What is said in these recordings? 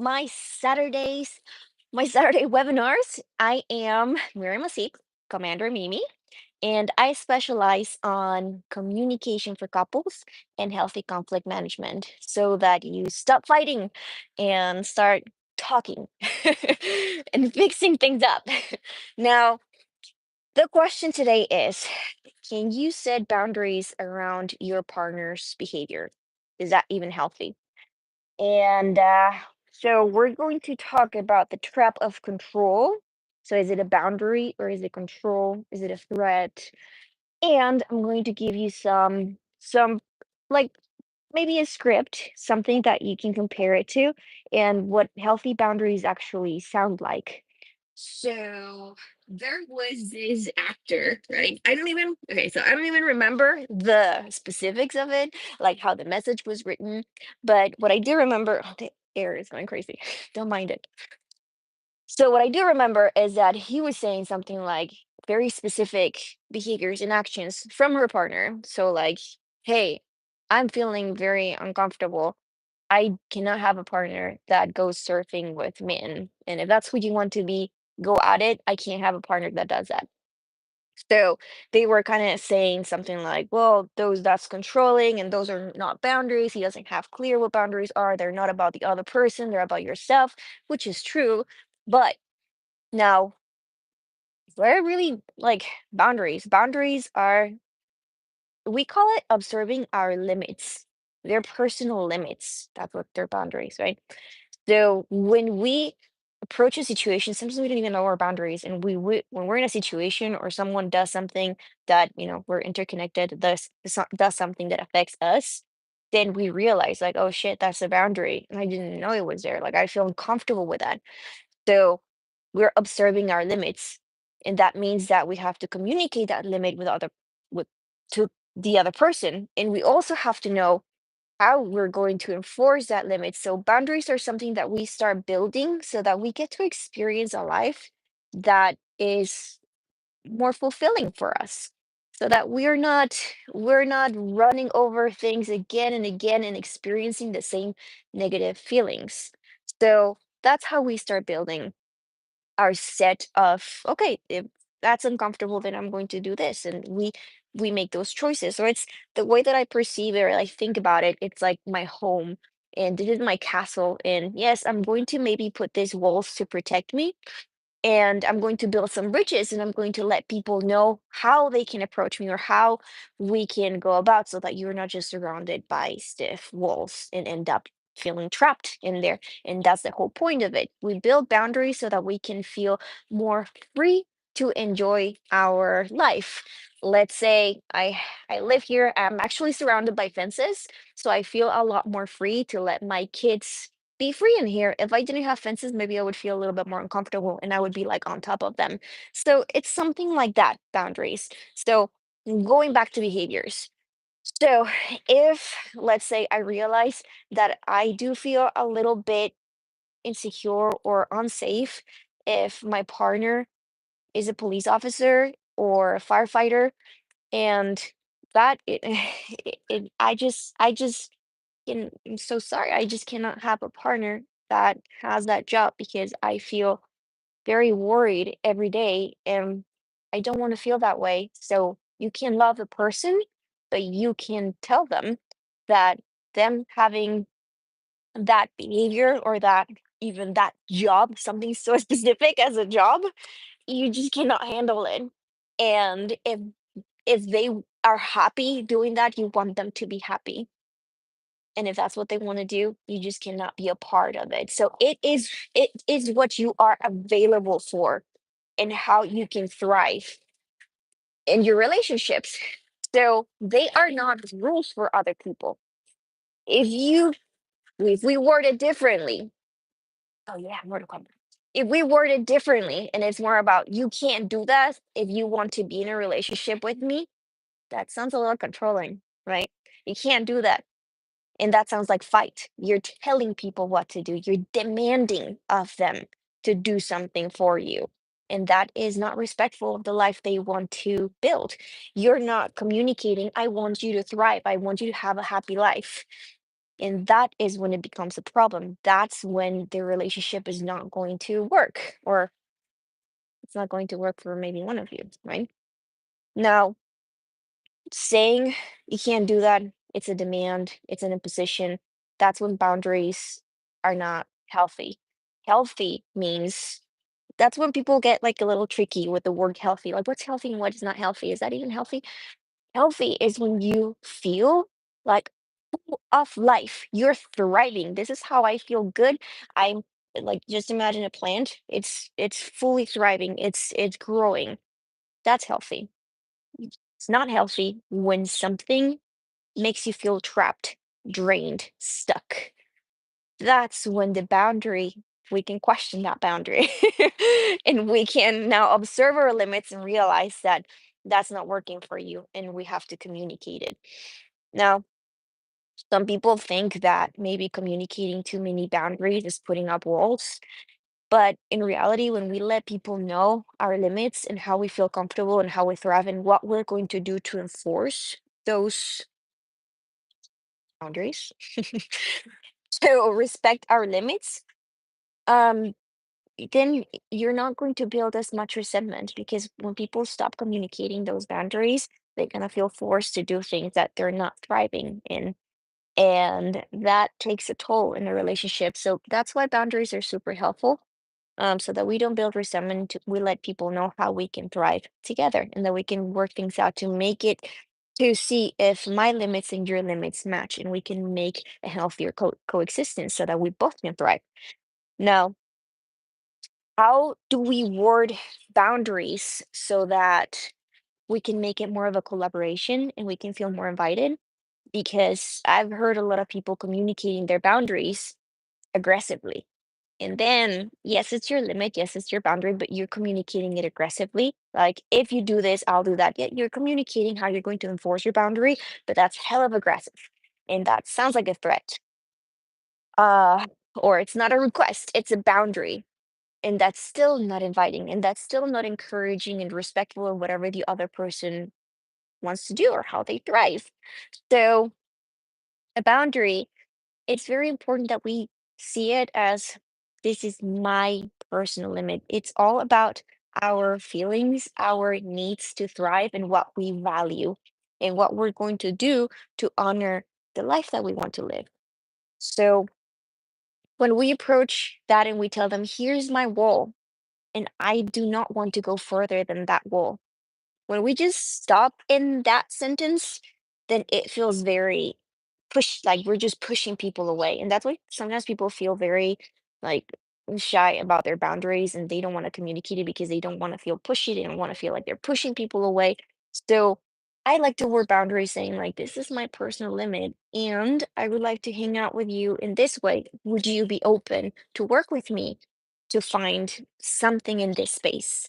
my Saturday webinars. I am Miriam Asik, Commander Mimi, and I specialize on communication for couples and healthy conflict management so that you stop fighting and start talking and fixing things up. Now, the question today is, can you set boundaries around your partner's behavior? Is that even healthy? And so we're going to talk about the trap of control. So is it a boundary or is it control? Is it a threat? And I'm going to give you some like maybe a script, something that you can compare it to, and what healthy boundaries actually sound like. So there was this actor, right? I don't even remember the specifics of it, like how the message was written. But what I do remember, oh, the air is going crazy. Don't mind it. So what I do remember is that he was saying something like very specific behaviors and actions from her partner. So like, hey, I'm feeling very uncomfortable. I cannot have a partner that goes surfing with men. And if that's who you want to be, go at it. I can't have a partner that does that. So they were kind of saying something like, well, that's controlling and those are not boundaries. He doesn't have clear what boundaries are. They're not about the other person, they're about yourself, which is true. But now, they're really like boundaries. Boundaries are, we call it observing our limits. They're personal limits. That's what they're boundaries, right? So when we approach a situation, sometimes we don't even know our boundaries, and when we're in a situation or someone does something that we're interconnected, does something that affects us, then we realize like, oh shit, that's a boundary, and I didn't know it was there. Like I feel uncomfortable with that. So we're observing our limits, and that means that we have to communicate that limit with to the other person, and we also have to know how we're going to enforce that limit. So boundaries are something that we start building so that we get to experience a life that is more fulfilling for us. So that we're not running over things again and again and experiencing the same negative feelings. So that's how we start building our set of, okay, if that's uncomfortable, then I'm going to do this, and we make those choices. So it's the way that I perceive it or I think about it. It's like my home, and this is my castle, and yes, I'm going to maybe put these walls to protect me, and I'm going to build some bridges, and I'm going to let people know how they can approach me or how we can go about, so that you're not just surrounded by stiff walls and end up feeling trapped in there. And that's the whole point of it. We build boundaries so that we can feel more free to enjoy our life. Let's say I live here, I'm actually surrounded by fences, so I feel a lot more free to let my kids be free in here. If I didn't have fences, maybe I would feel a little bit more uncomfortable and I would be like on top of them. So it's something like that, boundaries. So going back to behaviors. So if, let's say, I realize that I do feel a little bit insecure or unsafe if my partner is a police officer or a firefighter, and that I'm so sorry. I just cannot have a partner that has that job because I feel very worried every day and I don't want to feel that way. So you can love a person, but you can tell them that them having that behavior or that even that job, something so specific as a job, you just cannot handle it. And if they are happy doing that, you want them to be happy, and if that's what they want to do, you just cannot be a part of it. So it is what you are available for and how you can thrive in your relationships. So they are not rules for other people. If you if we word it differently, oh yeah, Mortal Kombat. If we word it differently and it's more about you can't do that if you want to be in a relationship with me, that sounds a little controlling, right? You can't do that. And that sounds like fight. You're telling people what to do. You're demanding of them to do something for you. And that is not respectful of the life they want to build. You're not communicating, I want you to thrive. I want you to have a happy life. And that is when it becomes a problem. That's when the relationship is not going to work, or it's not going to work for maybe one of you, right? Now, saying you can't do that, it's a demand, it's an imposition. That's when boundaries are not healthy. Healthy means that's when people get like a little tricky with the word healthy. Like, what's healthy and what is not healthy? Is that even healthy? Healthy is when you feel like full of life. You're thriving. This is how I feel good. I'm like, just imagine a plant. It's fully thriving. It's growing. That's healthy. It's not healthy when something makes you feel trapped, drained, stuck. That's when the boundary, we can question that boundary. And we can now observe our limits and realize that that's not working for you and we have to communicate it. Now, some people think that maybe communicating too many boundaries is putting up walls. But in reality, when we let people know our limits and how we feel comfortable and how we thrive and what we're going to do to enforce those boundaries, to respect our limits, um, then you're not going to build as much resentment, because when people stop communicating those boundaries, they're gonna feel forced to do things that they're not thriving in. And that takes a toll in a relationship. So that's why boundaries are super helpful. So that we don't build resentment, we let people know how we can thrive together and that we can work things out to make it, to see if my limits and your limits match and we can make a healthier coexistence so that we both can thrive. Now, how do we word boundaries so that we can make it more of a collaboration and we can feel more invited? Because I've heard a lot of people communicating their boundaries aggressively. And then, yes, it's your limit. Yes, it's your boundary, but you're communicating it aggressively. Like, if you do this, I'll do that. Yet you're communicating how you're going to enforce your boundary, but that's hell of aggressive. And that sounds like a threat. Uh, or it's not a request, it's a boundary. And that's still not inviting. And that's still not encouraging and respectful of whatever the other person wants to do or how they thrive. So, a boundary, it's very important that we see it as, this is my personal limit. It's all about our feelings, our needs to thrive, and what we value, and what we're going to do to honor the life that we want to live. So when we approach that and we tell them, here's my wall, and I do not want to go further than that wall, when we just stop in that sentence, then it feels very like we're just pushing people away. And that's why sometimes people feel very like shy about their boundaries and they don't want to communicate it because they don't want to feel pushy. They don't want to feel like they're pushing people away. So I like the word boundary, saying like, this is my personal limit and I would like to hang out with you in this way. Would you be open to work with me to find something in this space?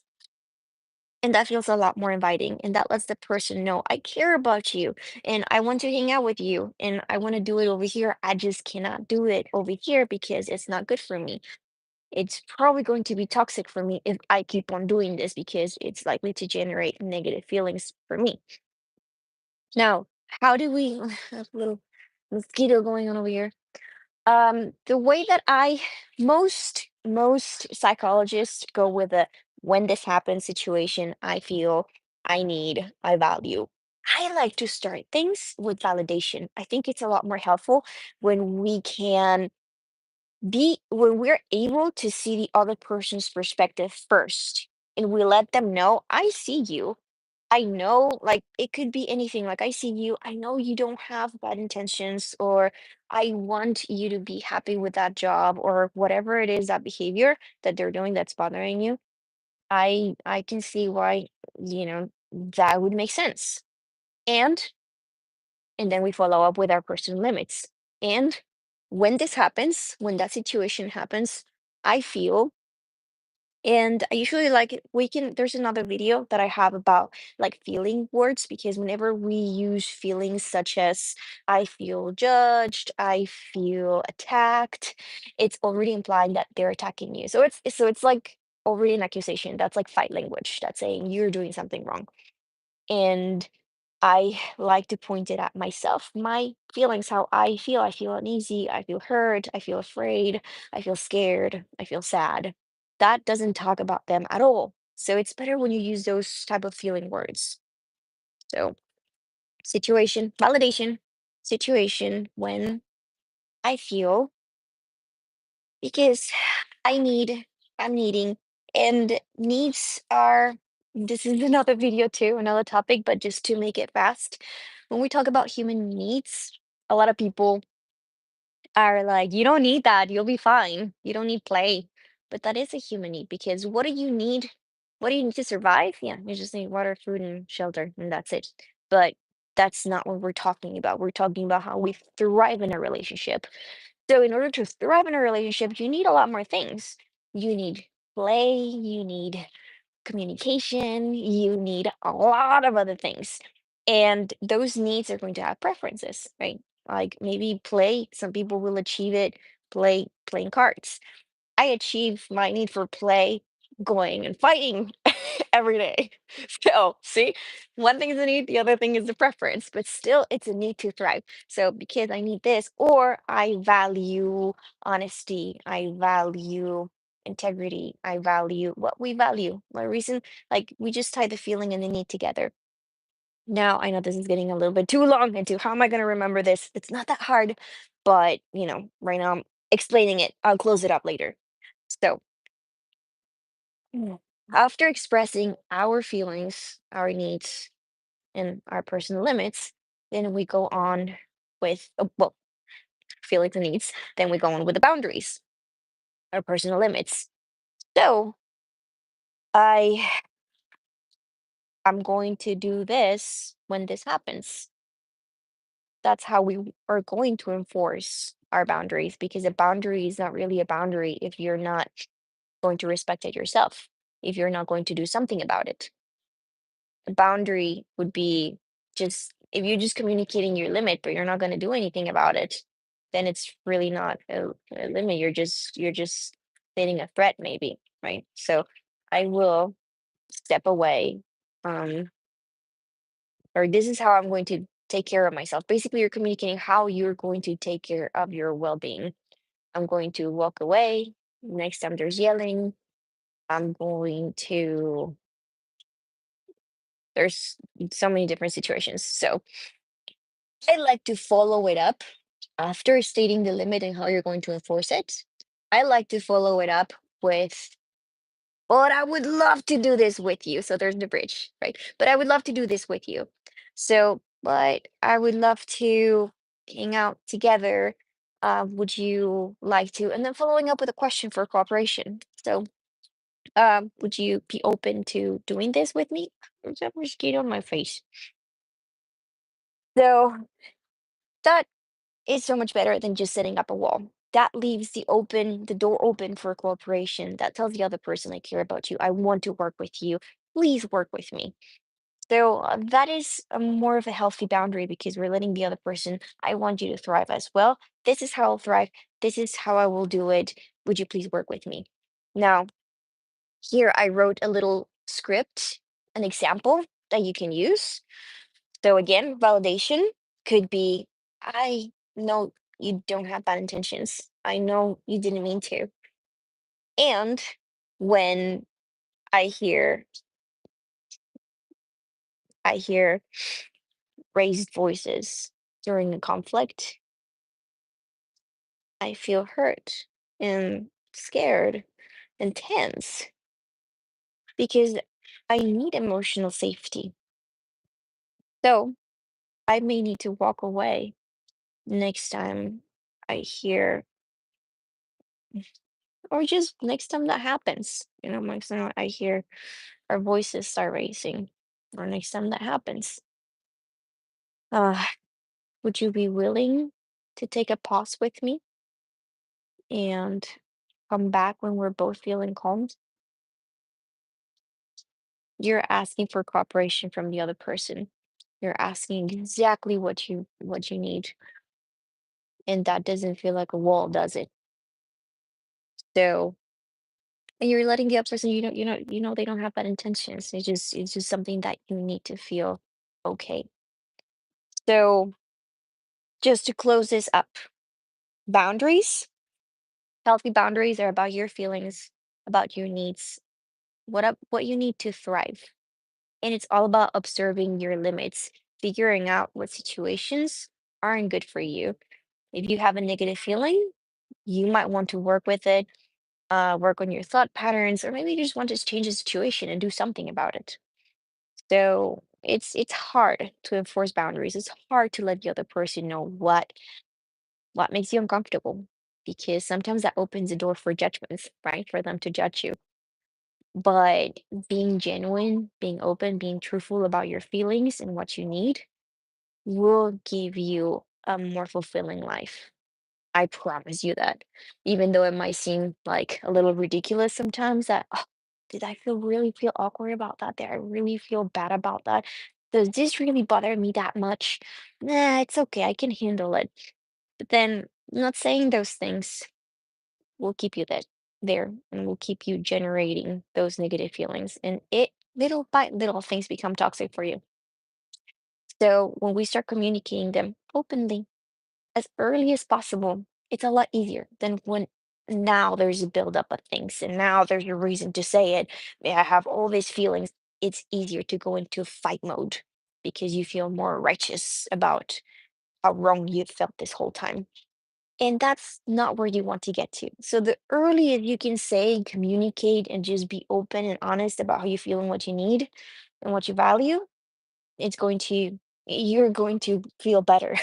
And that feels a lot more inviting. And that lets the person know, I care about you and I want to hang out with you and I want to do it over here. I just cannot do it over here because it's not good for me. It's probably going to be toxic for me if I keep on doing this because it's likely to generate negative feelings for me. Now, how do we, a little mosquito going on over here? The way that most psychologists go with a when this happens situation, I feel, I need, I value. I like to start things with validation. I think it's a lot more helpful when we can when we're able to see the other person's perspective first and we let them know, I see you. I know, like, it could be anything. Like, I see you. I know you don't have bad intentions, or I want you to be happy with that job, or whatever it is, that behavior that they're doing that's bothering you. I can see why, that would make sense. And and then we follow up with our personal limits. And when this happens, when that situation happens, I feel, and I usually like we can there's another video that I have about like feeling words, because whenever we use feelings such as I feel judged, I feel attacked, it's already implying that they're attacking you. So it's like already an accusation. That's like fight language. That's saying you're doing something wrong. And I like to point it at myself, my feelings, how I feel. I feel uneasy, I feel hurt, I feel afraid, I feel scared, I feel sad. That doesn't talk about them at all. So it's better when you use those type of feeling words. So situation, validation, situation when I feel because I need, I'm needing, and needs are, this is another video too, another topic, but just to make it fast, when we talk about human needs, a lot of people are like, you don't need that, you'll be fine. You don't need play. But that is a human need because what do you need? What do you need to survive? Yeah, you just need water, food, and shelter, and that's it. But that's not what we're talking about. We're talking about how we thrive in a relationship. So in order to thrive in a relationship, you need a lot more things. You need play, you need communication, you need a lot of other things. And those needs are going to have preferences, right? Like maybe play, some people will achieve it playing cards. I achieve my need for play going and fighting every day. So, see, one thing is a need, the other thing is a preference, but still it's a need to thrive. So, because I need this, or I value honesty, I value integrity, I value what we value. My reason, like we just tie the feeling and the need together. Now, I know this is getting a little bit too long into how am I going to remember this? It's not that hard, but right now I'm explaining it. I'll close it up later. So, mm, after expressing our feelings, our needs, and our personal limits, then we go on with, well, feelings and needs, then we go on with the boundaries, our personal limits. So, I I'm going to do this when this happens. That's how we are going to enforce our boundaries because a boundary is not really a boundary if you're not going to respect it yourself, if you're not going to do something about it. A boundary would be just if you're just communicating your limit, but you're not going to do anything about it, then it's really not a limit. You're just stating a threat, maybe, right? So I will step away, um, or this is how I'm going to take care of myself. Basically, you're communicating how you're going to take care of your well-being. I'm going to walk away. Next time there's yelling, I'm going to there's so many different situations. So I like to follow it up after stating the limit and how you're going to enforce it. I like to follow it up with, but I would love to do this with you. So there's the bridge, right? But I would love to do this with you. So, but I would love to hang out together. Would you like to? And then following up with a question for cooperation. So, would you be open to doing this with me? There's a mosquito on my face. So that is so much better than just setting up a wall. That leaves the door open for cooperation. That tells the other person, I care about you. I want to work with you. Please work with me. So that is a more of a healthy boundary because we're letting the other person, I want you to thrive as well. This is how I'll thrive. This is how I will do it. Would you please work with me? Now, here I wrote a little script, an example that you can use. So again, validation could be, I know you don't have bad intentions. I know you didn't mean to. And when I hear I hear raised voices during a conflict, I feel hurt and scared and tense because I need emotional safety. So I may need to walk away next time I hear, or just next time that happens. Next time I hear our voices start raising, or next time that happens. Uh, would you be willing to take a pause with me and come back when we're both feeling calm? You're asking for cooperation from the other person. You're asking exactly what you need, and that doesn't feel like a wall, does it? So, and you're letting the other person, they don't have bad intentions. It's just something that you need to feel okay. So, just to close this up, boundaries, healthy boundaries are about your feelings, about your needs, what you need to thrive. And it's all about observing your limits, figuring out what situations aren't good for you. If you have a negative feeling, you might want to work with it, work on your thought patterns, or maybe you just want to change the situation and do something about it. So it's hard to enforce boundaries. It's hard to let the other person know what makes you uncomfortable because sometimes that opens the door for judgments, right? For them to judge you. But being genuine, being open, being truthful about your feelings and what you need will give you a more fulfilling life. I promise you that. Even though it might seem like a little ridiculous sometimes that, "Oh, did I really feel awkward about that? Did I really feel bad about that? Does this really bother me that much? Nah, it's okay. I can handle it." But then not saying those things will keep you there and will keep you generating those negative feelings. And it little by little things become toxic for you. So when we start communicating them openly as early as possible, it's a lot easier than when now there's a buildup of things and now there's a reason to say it. I have all these feelings. It's easier to go into fight mode because you feel more righteous about how wrong you felt this whole time. And that's not where you want to get to. So the earlier you can say, communicate, and just be open and honest about how you feel and what you need and what you value, it's going to you're going to feel better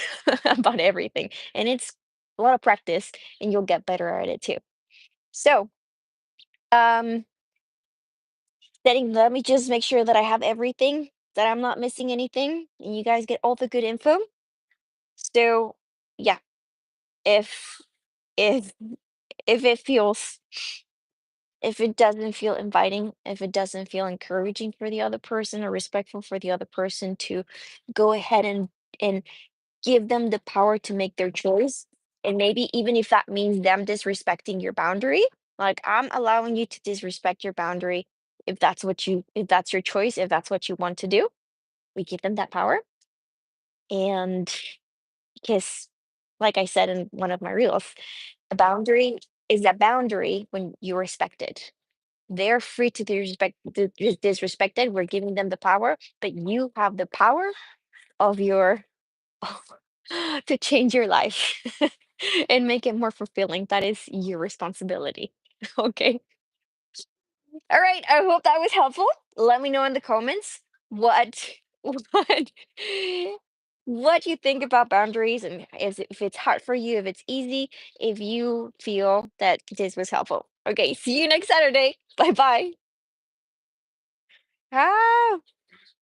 about everything. And it's a lot of practice and you'll get better at it too. So, um setting let me just make sure that I have everything, that I'm not missing anything, and you guys get all the good info. So, yeah, if if if it feels if it doesn't feel inviting, if it doesn't feel encouraging for the other person or respectful for the other person to go ahead and give them the power to make their choice. And maybe even if that means them disrespecting your boundary, like I'm allowing you to disrespect your boundary if that's your choice, if that's what you want to do, we give them that power. And because, like I said in one of my reels, a boundary is a boundary when you respect it. They're free to disrespect it. We're giving them the power, but you have the power of your to change your life and make it more fulfilling. That is your responsibility. Okay. All right. I hope that was helpful. Let me know in the comments what what what you think about boundaries and if it's hard for you, if it's easy, if you feel that this was helpful. Okay, see you next Saturday. Bye bye.